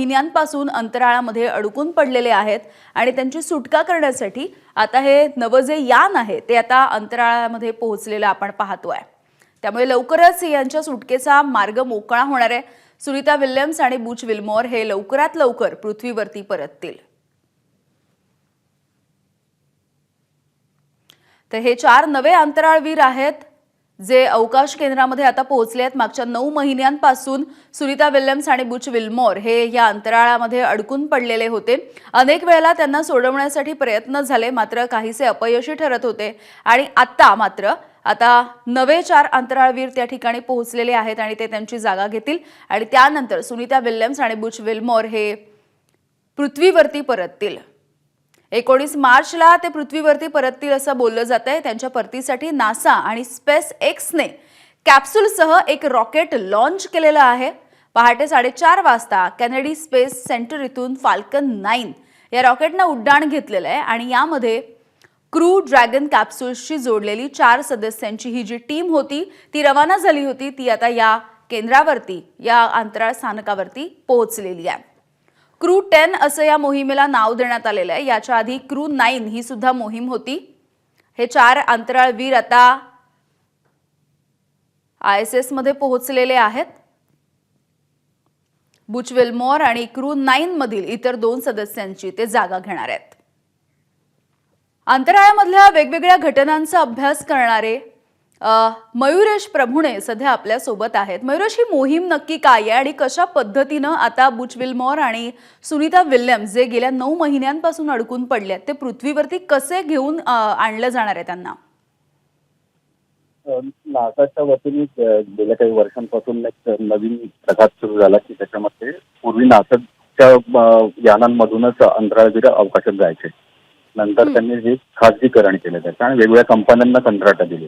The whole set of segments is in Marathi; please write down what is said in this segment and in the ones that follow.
महिन्यांपासून अंतराळामध्ये अडकून पडलेले आहेत आणि त्यांची सुटका करण्यासाठी आता हे नवं जे यान आहे ते आता अंतराळामध्ये पोहोचलेलं आपण पाहतोय। त्यामुळे लवकरच यांच्या सुटकेचा मार्ग मोकळा होणार आहे। सुनीता विल्यम्स आणि बुच विल्मोर हे लवकरात लवकर पृथ्वीवरती परततील। तर हे 4 नवे अंतराळवीर आहेत जे अवकाश केंद्रामध्ये आता पोहोचले आहेत। मागच्या 9 महिन्यांपासून सुनीता विल्यम्स आणि बुच विल्मोर हे या अंतराळामध्ये अडकून पडलेले होते। अनेक वेळेला त्यांना सोडवण्यासाठी प्रयत्न झाले, मात्र काहीसे अपयशी ठरत होते आणि आता नवे 4 अंतराळवीर त्या ठिकाणी पोहोचलेले आहेत आणि ते त्यांची जागा घेतील आणि त्यानंतर सुनीता विल्यम्स आणि बुच विल्मोर हे पृथ्वीवरती परततील। 19 मार्चला ते पृथ्वीवरती परततील असं बोललं जातंय। त्यांच्या परतीसाठी नासा आणि स्पेस एक्सने कॅप्सूलसह एक रॉकेट लॉन्च केलेलं आहे। पहाटे 4:30 वाजता केनेडी स्पेस सेंटर इथून फाल्कन 9 या रॉकेटनं उड्डाण घेतलेलं आहे आणि यामध्ये क्रू ड्रॅगन कॅप्सूल्सशी जोडलेली 4 सदस्यांची ही जी टीम होती ती रवाना झाली होती। ती आता या केंद्रावरती, या अंतराळ स्थानकावरती पोहोचलेली आहे। क्रू 10 असं या मोहिमेला नाव देण्यात आलेलं आहे। याच्या आधी क्रू 9 ही सुद्धा मोहीम होती। हे 4 अंतराळवीर आता ISS मध्ये पोहोचलेले आहेत। बुच विल्मोर आणि क्रू 9 मधील इतर 2 सदस्यांची ते जागा घेणार आहेत। अंतराळामधल्या वेगवेगळ्या घटनांचा अभ्यास करणारे मयुरेश प्रभुणे सध्या आपल्या सोबत आहेत। मयुरेश, ही मोहीम नक्की काय आहे आणि कशा पद्धतीने आता बुच विल्मोर आणि सुनीता विल्यम्स जे गेल्या 9 महिन्यांपासून अडकून पडले आहेत ते पृथ्वीवरती कसे घेऊन आणलं जाणार आहे त्यांना? नासाच्या वतीने गेल्या काही वर्षांपासून एक नवीन प्रघात सुरू झाला की त्याच्यामध्ये पूर्वी नासाच्या यानांमधूनच अंतराळवीर अवकाशात जायचे। नंतर त्यांनी हे खासगीकरण केलं त्याचं आणि वेगवेगळ्या कंपन्यांना कंत्राट दिली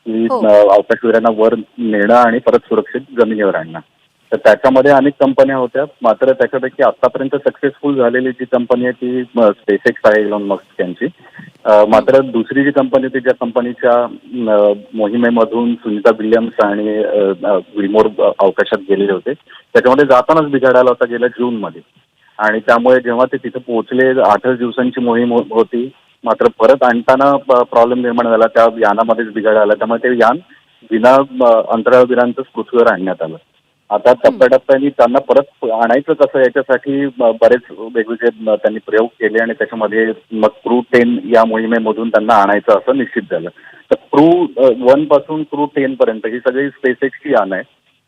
की अवकाशवीरांना वर नेणं आणि परत सुरक्षित जमिनीवर आणणं। तर त्याच्यामध्ये अनेक कंपन्या होत्या, मात्र त्याच्यापैकी आतापर्यंत सक्सेसफुल झालेली जी कंपनी आहे ती स्पेस एक्स आहे, इलॉन मस्क यांची। मात्र दुसरी जी कंपनी होती, ज्या कंपनीच्या मोहिमेमधून सुनीता विल्यम्स आणि विल्मोर अवकाशात गेलेले होते, त्याच्यामध्ये जातानाच बिघाड आला होता गेल्या जूनमध्ये आणि त्यामुळे जेव्हा ते तिथे पोहोचले 8 दिवसांची मोहीम होती, मात्र परत आणताना प्रॉब्लेम निर्माण झाला, त्या यानामध्येच बिघाड आला, त्यामुळे ते यान बिना अंतराळवीरांचंच पृथ्वीवर आणण्यात आलं। आता टप्प्याटप्प्याने त्यांना परत आणायचं कसं याच्यासाठी बरेच वेगवेगळे त्यांनी प्रयोग केले आणि त्याच्यामध्ये मग क्रू 10 या मोहिमेमधून त्यांना आणायचं असं निश्चित झालं। तर क्रू 1 पासून क्रू 10 पर्यंत ही सगळी स्पेस एक्सची यान आहे।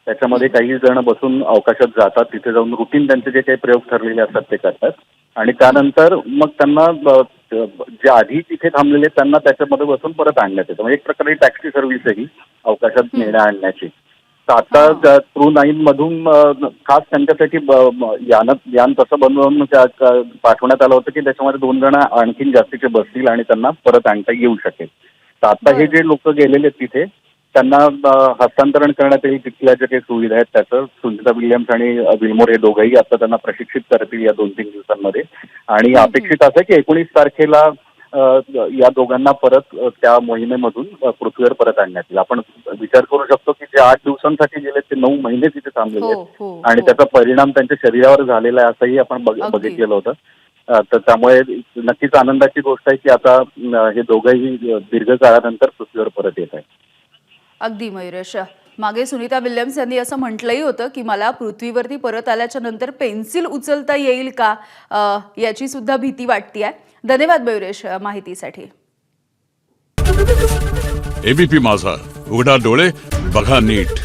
त्याच्यामध्ये काही जण बसून अवकाशात जातात, तिथे जाऊन रुटीन त्यांचे जे काही प्रयोग ठरलेले असतात ते करतात आणि त्यानंतर मग त्यांना जे आधी तिथे थांबलेले त्यांना त्याच्यामध्ये बसून परत आणण्यात येतं। म्हणजे एक प्रकारे टॅक्सी सर्व्हिस आहे ही अवकाशात नेण्या आणण्याची। तर आता क्रू 9 मधून खास त्यांच्यासाठी यान तसं बनवून पाठवण्यात आलं होतं की त्याच्यामध्ये 2 जण आणखीन जास्तीचे बसतील आणि त्यांना परत आणता येऊ शकेल। तर आता हे जे लोक गेलेले तिथे त्यांना हस्तांतरण करण्यात येईल तिथल्या ज्या काही सुविधा आहेत त्याचं। सुनीता विल्यम्स आणि विल्मोर हे दोघंही आता त्यांना प्रशिक्षित करतील या 2-3 दिवसांमध्ये आणि अपेक्षित असं की 19 तारखेला या दोघांना परत त्या मोहिमेमधून पृथ्वीवर परत आणण्यात येईल। आपण विचार करू शकतो की जे 8 दिवसांसाठी गेले ते 9 महिने तिथे थांबलेले आहेत आणि त्याचा परिणाम त्यांच्या शरीरावर झालेला आहे असंही आपण बघितलेलं होतं। तर त्यामुळे नक्कीच आनंदाची गोष्ट आहे की आता हे दोघंही दीर्घकाळानंतर पृथ्वीवर परत येत आहेत। अगदी मयुरेश, मागे सुनीता विल्यम्स यांनी असं म्हटलंही होतं की मला पृथ्वीवरती परत आल्याच्या नंतर पेन्सिल उचलता येईल का याची सुद्धा भीती वाटते आहे। धन्यवाद मयुरेश माहितीसाठी। एबीपी माझा, उघडा डोळे बघा नीट।